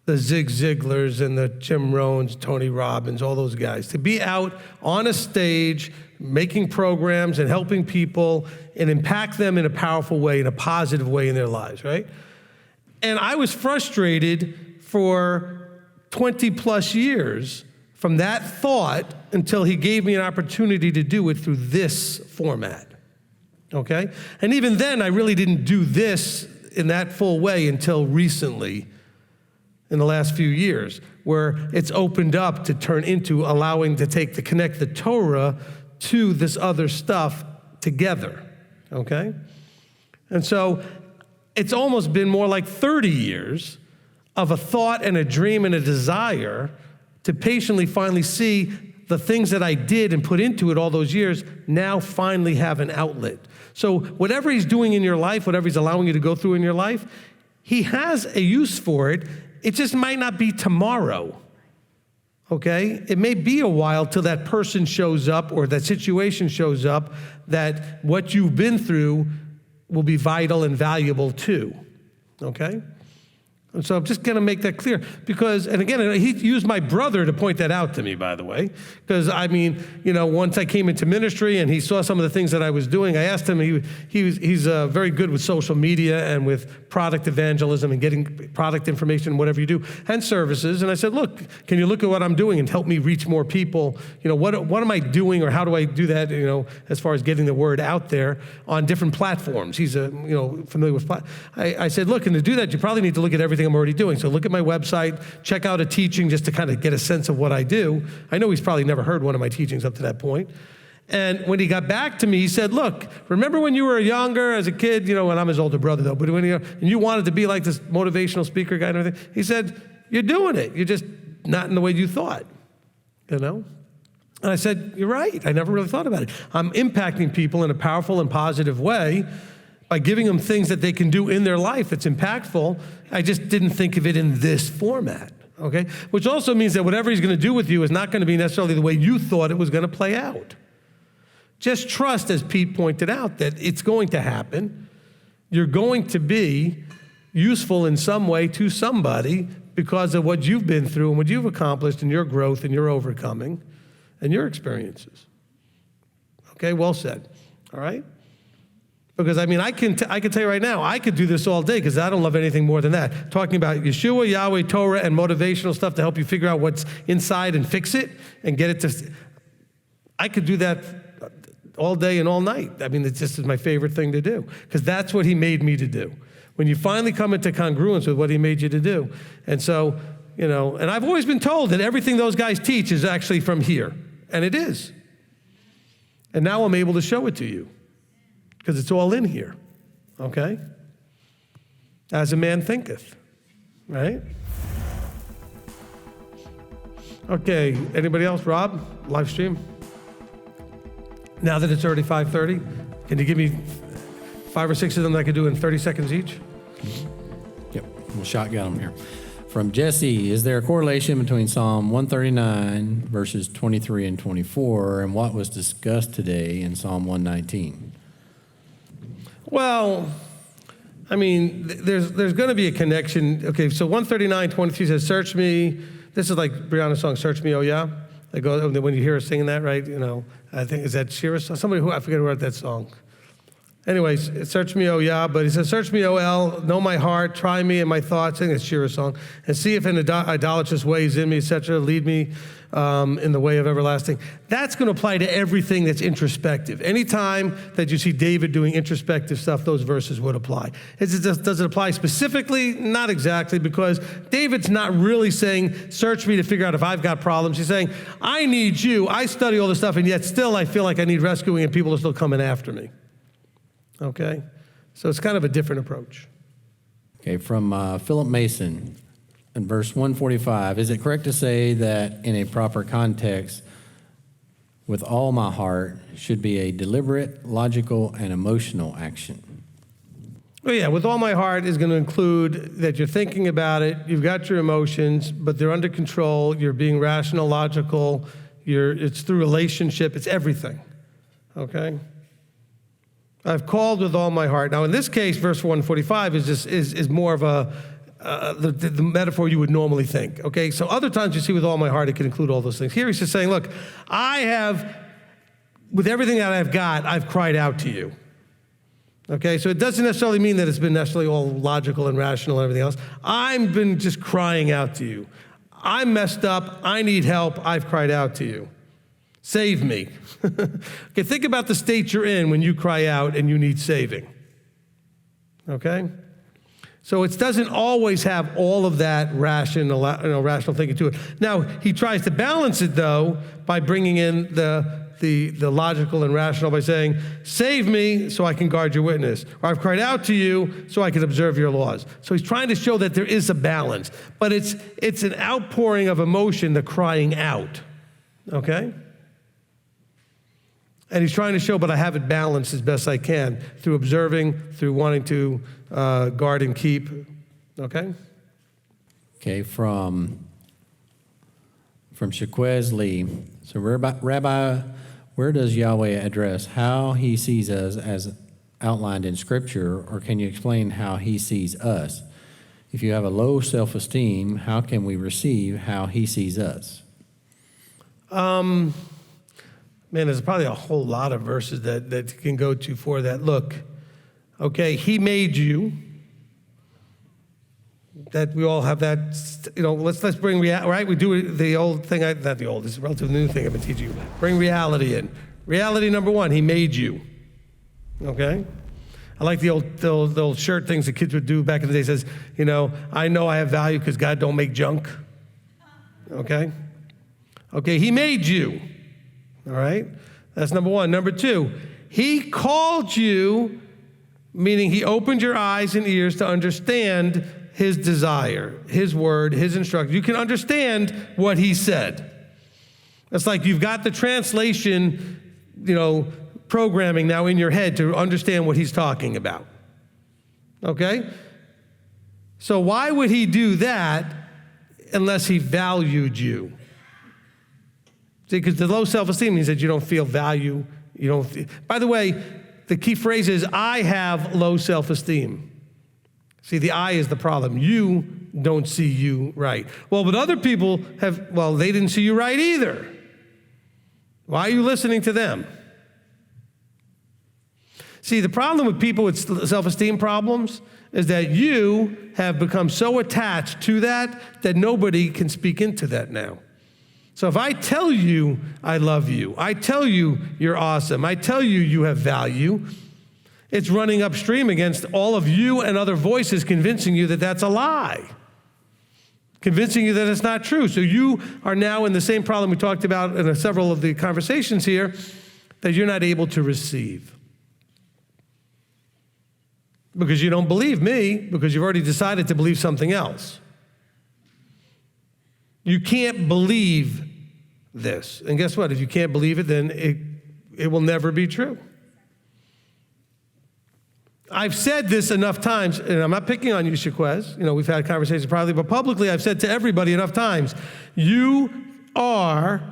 the Zig Ziglars and the Jim Rohns, Tony Robbins, all those guys, to be out on a stage making programs and helping people and impact them in a powerful way, in a positive way in their lives, right? And I was frustrated for 20 plus years from that thought until he gave me an opportunity to do it through this format, okay? And even then, I really didn't do this in that full way until recently, in the last few years, where it's opened up to turn into allowing to connect the Torah to this other stuff together, okay? And so it's almost been more like 30 years of a thought and a dream and a desire to patiently finally see the things that I did and put into it all those years now finally have an outlet. So whatever he's doing in your life, whatever he's allowing you to go through in your life, he has a use for it. It just might not be tomorrow, okay? It may be a while till that person shows up or that situation shows up that what you've been through will be vital and valuable too, okay? And so I'm just going to make that clear because, and again, he used my brother to point that out to me, by the way, because I mean, once I came into ministry and he saw some of the things that I was doing, I asked him, he's very good with social media and with product evangelism and getting product information, whatever you do, and services. And I said, look, can you look at what I'm doing and help me reach more people? What am I doing or how do I do that, as far as getting the word out there on different platforms? He's familiar with I said, look, and to do that, you probably need to look at everything I'm already doing. So look at my website, check out a teaching just to kind of get a sense of what I do. I know he's probably never heard one of my teachings up to that point. And when he got back to me, he said, look, remember when you were younger as a kid, and I'm his older brother though, but and you wanted to be like this motivational speaker guy and everything, he said, you're doing it. You're just not in the way you thought, And I said, you're right. I never really thought about it. I'm impacting people in a powerful and positive way by giving them things that they can do in their life that's impactful. I just didn't think of it in this format, okay? Which also means that whatever he's going to do with you is not going to be necessarily the way you thought it was going to play out. Just trust, as Pete pointed out, that it's going to happen. You're going to be useful in some way to somebody because of what you've been through and what you've accomplished and your growth and your overcoming and your experiences. Okay, well said, all right? Because, I can tell you right now, I could do this all day because I don't love anything more than that. Talking about Yeshua, Yahweh, Torah, and motivational stuff to help you figure out what's inside and fix it and get it to... I could do that all day and all night. It just is my favorite thing to do because that's what he made me to do. When you finally come into congruence with what he made you to do. And so, and I've always been told that everything those guys teach is actually from here. And it is. And now I'm able to show it to you. Because it's all in here, okay? As a man thinketh, right? Okay, anybody else? Rob, live stream? Now that it's already 5:30, can you give me 5 or 6 of them that I could do in 30 seconds each? Yep, we'll shotgun them here. From Jesse, is there a correlation between Psalm 139, verses 23 and 24, and what was discussed today in Psalm 119? Well, there's going to be a connection. Okay, so 139:23 says, search me. This is like Brianna's song, Search Me, Oh Yeah. They go, when you hear her singing that, right? I think, is that Shira? Somebody I forget who wrote that song. Anyways, search me, oh yeah, but he says, search me, oh El, know my heart, try me and my thoughts, I think it's Shira's song, and see if an idolatrous way is in me, etc., lead me in the way of everlasting. That's going to apply to everything that's introspective. Anytime that you see David doing introspective stuff, those verses would apply. Does it apply specifically? Not exactly, because David's not really saying, search me to figure out if I've got problems. He's saying, I need you, I study all this stuff, and yet still I feel like I need rescuing and people are still coming after me. Okay, so it's kind of a different approach. Okay, from Philip Mason, in verse 145, is it correct to say that in a proper context, with all my heart should be a deliberate, logical, and emotional action? Well, yeah, with all my heart is going to include that you're thinking about it, you've got your emotions, but they're under control, you're being rational, logical, it's through relationship, it's everything, okay? I've called with all my heart. Now, in this case, verse 145 is more of the metaphor you would normally think, okay? So other times you see with all my heart, it can include all those things. Here he's just saying, look, with everything that I've got, I've cried out to you, okay? So it doesn't necessarily mean that it's been necessarily all logical and rational and everything else. I've been just crying out to you. I'm messed up. I need help. I've cried out to you. Save me. Okay, think about the state you're in when you cry out and you need saving. Okay? So it doesn't always have all of that rational thinking to it. Now, he tries to balance it, though, by bringing in the logical and rational by saying, save me so I can guard your witness. Or I've cried out to you so I can observe your laws. So he's trying to show that there is a balance. But it's an outpouring of emotion, the crying out. Okay? And he's trying to show, but I have it balanced as best I can through observing, through wanting to guard and keep. Okay? Okay, from Shaquez Lee. So, Rabbi, where does Yahweh address how he sees us as outlined in Scripture, or can you explain how he sees us? If you have a low self-esteem, how can we receive how he sees us? Man, there's probably a whole lot of verses that you can go to for that. Look, okay, he made you. That we all have that, let's bring reality, right? We do the old thing, not the old, it's a relatively new thing I've been teaching you. Bring reality in. Reality number one, he made you, okay? I like the old shirt things the kids would do back in the day. It says, I know I have value because God don't make junk, okay? Okay, he made you, all right? That's number one. Number two, he called you, meaning he opened your eyes and ears to understand his desire, his word, his instruction. You can understand what he said. It's like you've got the translation, programming now in your head to understand what he's talking about. Okay? So why would he do that unless he valued you? See, because the low self-esteem means that you don't feel value. By the way, the key phrase is, I have low self-esteem. See, the I is the problem. You don't see you right. Well, but other people they didn't see you right either. Why are you listening to them? See, the problem with people with self-esteem problems is that you have become so attached to that nobody can speak into that now. So if I tell you I love you, I tell you you're awesome, I tell you you have value, it's running upstream against all of you and other voices convincing you that that's a lie, convincing you that it's not true. So you are now in the same problem we talked about in several of the conversations here, that you're not able to receive. Because you don't believe me, because you've already decided to believe something else. You can't believe this. And guess what? If you can't believe it, then it will never be true. I've said this enough times, and I'm not picking on you, Shaquez. We've had conversations privately, but publicly I've said to everybody enough times, you are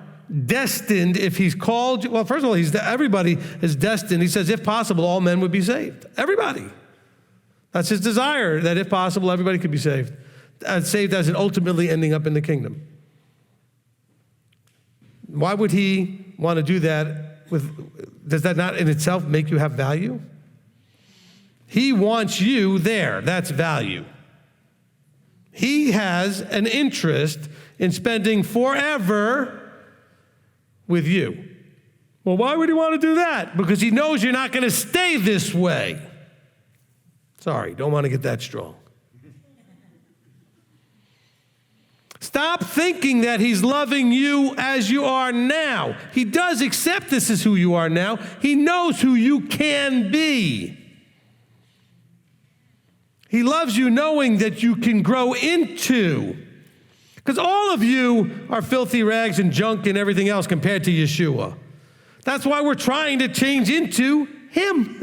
destined, if he's called you, well, first of all, everybody is destined. He says, if possible, all men would be saved. Everybody. That's his desire, that if possible, everybody could be saved. Saved as in ultimately ending up in the kingdom. Why would he want to do that? Does that not in itself make you have value? He wants you there. That's value. He has an interest in spending forever with you. Well, why would he want to do that? Because he knows you're not going to stay this way. Sorry, don't want to get that strong. Stop thinking that he's loving you as you are now. He does accept this as who you are now. He knows who you can be. He loves you knowing that you can grow into. Because all of you are filthy rags and junk and everything else compared to Yeshua. That's why we're trying to change into him.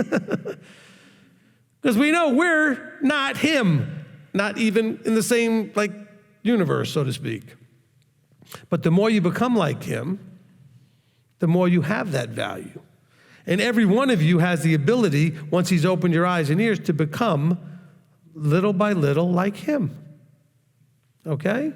Because we know we're not him. Not even in the same, universe, so to speak. But the more you become like him, the more you have that value. And every one of you has the ability, once he's opened your eyes and ears, to become little by little like him. Okay?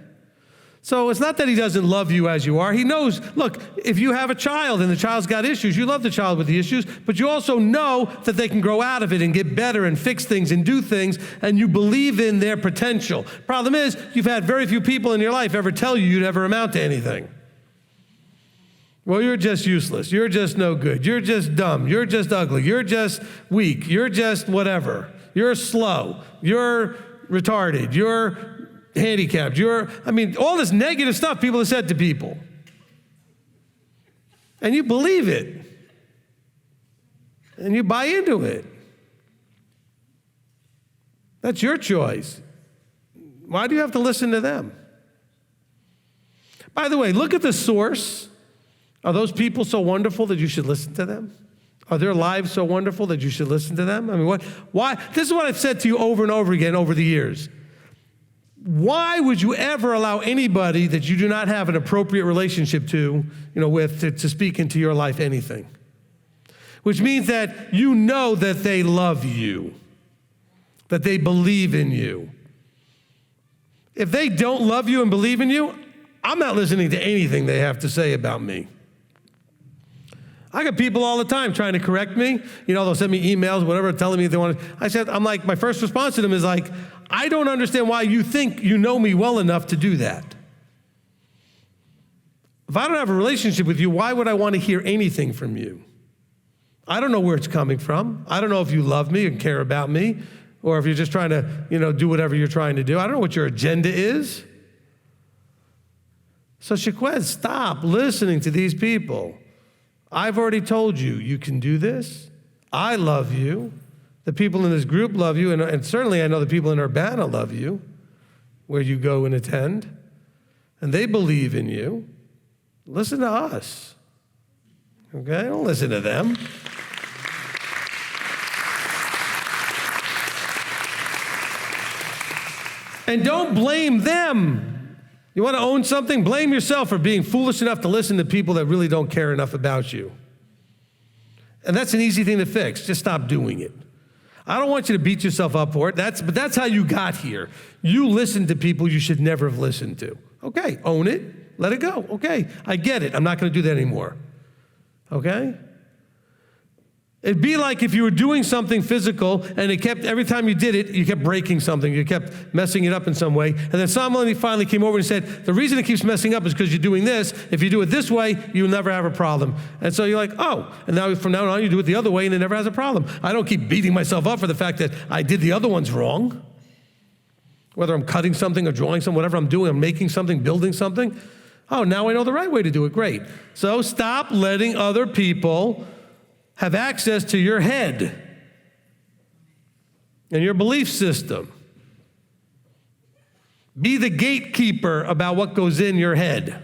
So it's not that he doesn't love you as you are. He knows, look, if you have a child and the child's got issues, you love the child with the issues, but you also know that they can grow out of it and get better and fix things and do things, and you believe in their potential. Problem is, you've had very few people in your life ever tell you you'd ever amount to anything. Well, you're just useless. You're just no good. You're just dumb. You're just ugly. You're just weak. You're just whatever. You're slow. You're retarded. You're handicapped. All this negative stuff people have said to people. And you believe it. And you buy into it. That's your choice. Why do you have to listen to them? By the way, look at the source. Are those people so wonderful that you should listen to them? Are their lives so wonderful that you should listen to them? Why? This is what I've said to you over and over again over the years. Why would you ever allow anybody that you do not have an appropriate relationship to speak into your life anything? Which means that you know that they love you, that they believe in you, If they don't love you and believe in you, I'm not listening to anything they have to say about me. I got people all the time trying to correct me. You know, they'll send me emails, whatever, telling me they want to. I'm like, my first response to them is like, I don't understand why you think you know me well enough to do that. If I don't have a relationship with you, why would I want to hear anything from you? I don't know where it's coming from. I don't know if you love me and care about me, or if you're just trying to, do whatever you're trying to do. I don't know what your agenda is. So Shaquez, stop listening to these people. I've already told you, you can do this. I love you. The people in this group love you, and certainly I know the people in Urbana love you, where you go and attend, and they believe in you. Listen to us, okay? Don't listen to them. And don't blame them. You want to own something? Blame yourself for being foolish enough to listen to people that really don't care enough about you. And that's an easy thing to fix. Just stop doing it. I don't want you to beat yourself up for it. But that's how you got here. You listened to people you should never have listened to. Okay, own it. Let it go. Okay, I get it. I'm not going to do that anymore. Okay? It'd be like if you were doing something physical and every time you did it, you kept breaking something. You kept messing it up in some way. And then somebody finally came over and said, the reason it keeps messing up is because you're doing this. If you do it this way, you'll never have a problem. And so you're like, oh, and now from now on you do it the other way and it never has a problem. I don't keep beating myself up for the fact that I did the other ones wrong. Whether I'm cutting something or drawing something, whatever I'm doing, I'm making something, building something. Oh, now I know the right way to do it. Great. So stop letting other people have access to your head and your belief system. Be the gatekeeper about what goes in your head.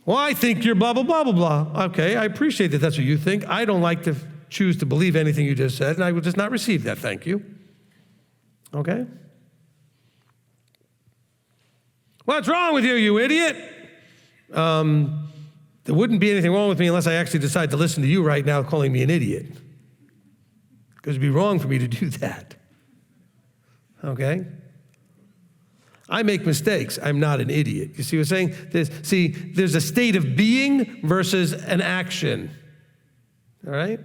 Well, I think you're blah, blah, blah, blah, blah. Okay, I appreciate that that's what you think. I don't like to choose to believe anything you just said, and I will just not receive that, thank you. Okay? What's wrong with you, you idiot? There wouldn't be anything wrong with me unless I actually decide to listen to you right now calling me an idiot. Because it'd be wrong for me to do that. Okay? I make mistakes. I'm not an idiot. You see what I'm saying? There's a state of being versus an action. All right?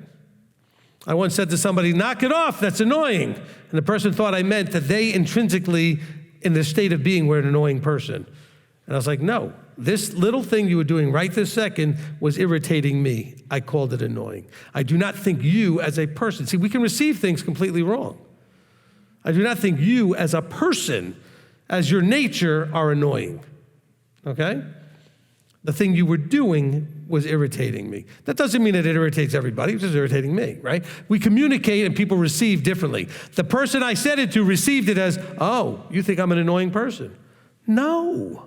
I once said to somebody, knock it off, that's annoying. And the person thought I meant that they intrinsically, in the state of being, were an annoying person. And I was like, no, this little thing you were doing right this second was irritating me. I called it annoying. I do not think you as a person. See, we can receive things completely wrong. I do not think you as a person, as your nature, are annoying. Okay? The thing you were doing was irritating me. That doesn't mean that it irritates everybody. It's just irritating me, right? We communicate and people receive differently. The person I said it to received it as, oh, you think I'm an annoying person? No.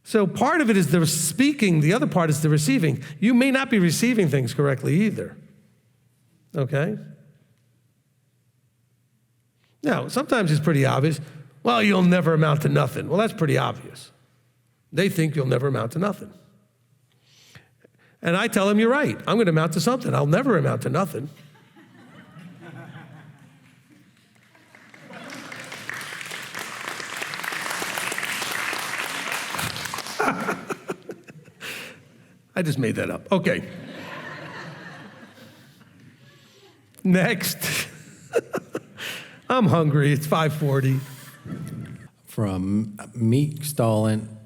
So part of it is the speaking, the other part is the receiving. You may not be receiving things correctly either, okay? Now, sometimes it's pretty obvious. Well, you'll never amount to nothing. Well, that's pretty obvious. They think you'll never amount to nothing. And I tell them, you're right. I'm going to amount to something. I'll never amount to nothing. I just made that up. Okay. Next. I'm hungry. It's 5:40. From Meek Stalin,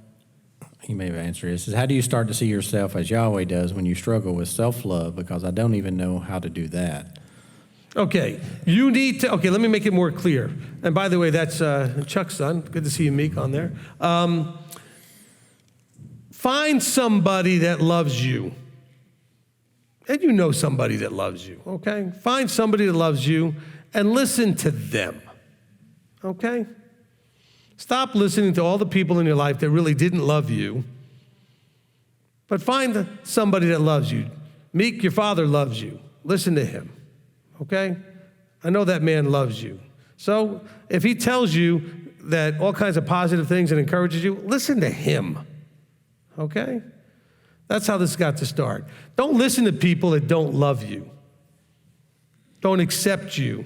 he may have answered this, is how do you start to see yourself as Yahweh does when you struggle with self-love? Because I don't even know how to do that. Okay, you need to, okay, let me make it more clear. And by the way, that's Chuck's son. Good to see you, Meek, on there. Find somebody that loves you. And you know somebody that loves you, okay? Find somebody that loves you and listen to them, okay? Stop listening to all the people in your life that really didn't love you, but find somebody that loves you. Meek, your father loves you. Listen to him, okay? I know that man loves you. So if he tells you that all kinds of positive things and encourages you, listen to him. Okay? That's how this got to start. Don't listen to people that don't love you, don't accept you,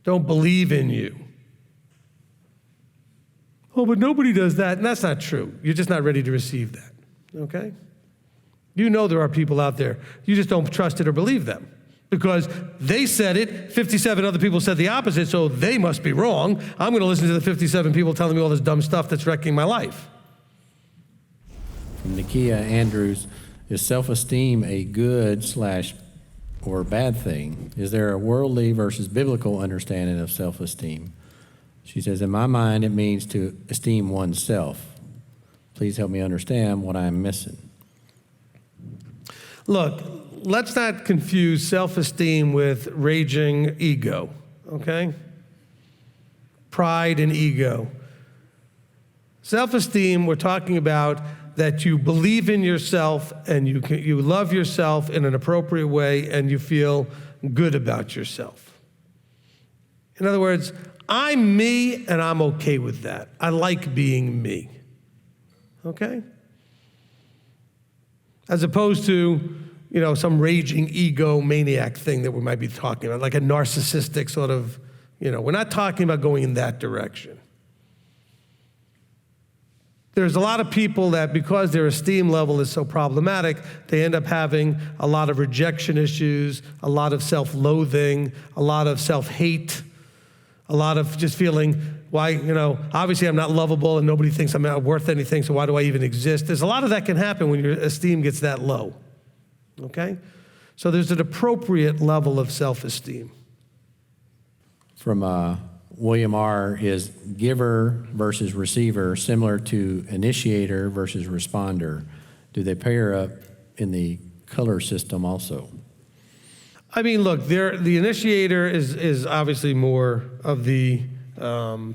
don't believe in you. Oh, but nobody does that. And that's not true. You're just not ready to receive that, okay? You know there are people out there. You just don't trust it or believe them because they said it. 57 other people said the opposite, so they must be wrong. I'm going to listen to the 57 people telling me all this dumb stuff that's wrecking my life. From Nikia Andrews, is self-esteem a good / or bad thing? Is there a worldly versus biblical understanding of self-esteem? She says, in my mind, it means to esteem oneself. Please help me understand what I'm missing. Look, let's not confuse self-esteem with raging ego, okay? Pride and ego. Self-esteem, we're talking about that you believe in yourself and you love yourself in an appropriate way and you feel good about yourself. In other words, I'm me and I'm okay with that. I like being me, okay? As opposed to, some raging egomaniac thing that we might be talking about, like a narcissistic sort of, we're not talking about going in that direction. There's a lot of people that because their esteem level is so problematic, they end up having a lot of rejection issues, a lot of self-loathing, a lot of self-hate, a lot of just feeling, why, obviously I'm not lovable and nobody thinks I'm not worth anything, so why do I even exist? There's a lot of that can happen when your esteem gets that low, okay? So there's an appropriate level of self-esteem. From William R., is giver versus receiver similar to initiator versus responder? Do they pair up in the color system also? I mean, look, the initiator is obviously more of the, I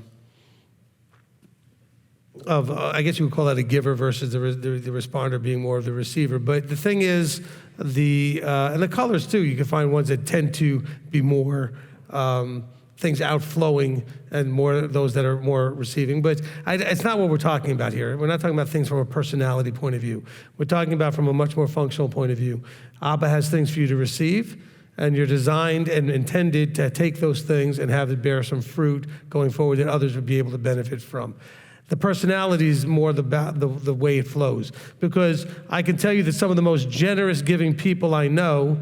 guess you would call that a giver versus the responder being more of the receiver. But the thing is, and the colors too, you can find ones that tend to be more things outflowing and more those that are more receiving. But it's not what we're talking about here. We're not talking about things from a personality point of view. We're talking about from a much more functional point of view. Abba has things for you to receive, and you're designed and intended to take those things and have it bear some fruit going forward that others would be able to benefit from. The personality is more the way it flows. Because I can tell you that some of the most generous giving people I know,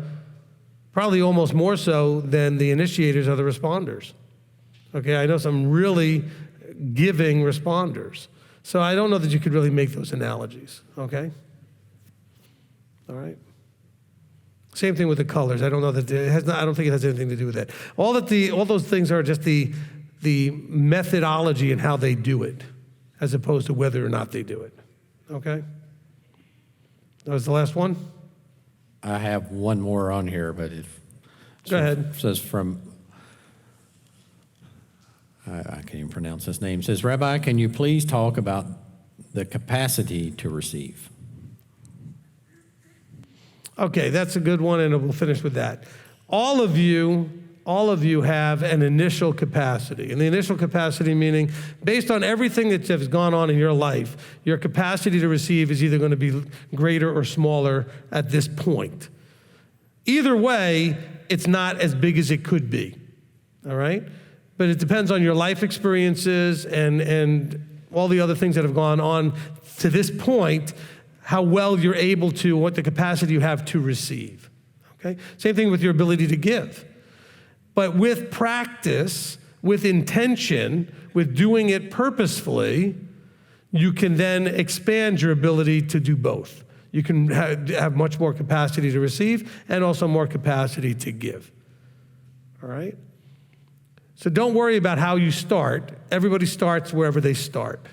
probably almost more so than the initiators are the responders. Okay, I know some really giving responders. So I don't know that you could really make those analogies, okay? All right. Same thing with the colors. I don't know that I don't think it has anything to do with that. All those things are just the methodology and how they do it, as opposed to whether or not they do it. Okay? That was the last one? I have one more on here, but Go ahead. Says from, I can't even pronounce this name. It says, Rabbi, can you please talk about the capacity to receive? Okay, that's a good one, and we'll finish with that. All of you have an initial capacity. And the initial capacity meaning, based on everything that has gone on in your life, your capacity to receive is either going to be greater or smaller at this point. Either way, it's not as big as it could be, all right? But it depends on your life experiences and all the other things that have gone on to this point, how well you're able to, what the capacity you have to receive, okay? Same thing with your ability to give. But with practice, with intention, with doing it purposefully, you can then expand your ability to do both. You can have much more capacity to receive and also more capacity to give, all right? So don't worry about how you start. Everybody starts wherever they start.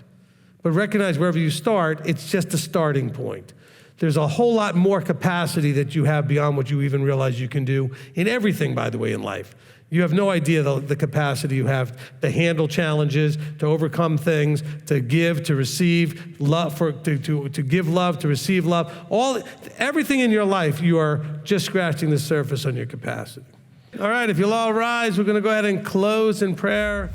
But recognize wherever you start, it's just a starting point. There's a whole lot more capacity that you have beyond what you even realize you can do in everything, by the way, in life. You have no idea the capacity you have to handle challenges, to overcome things, to give, to receive love, to give love, to receive love. Everything in your life, you are just scratching the surface on your capacity. All right, if you'll all rise, we're going to go ahead and close in prayer.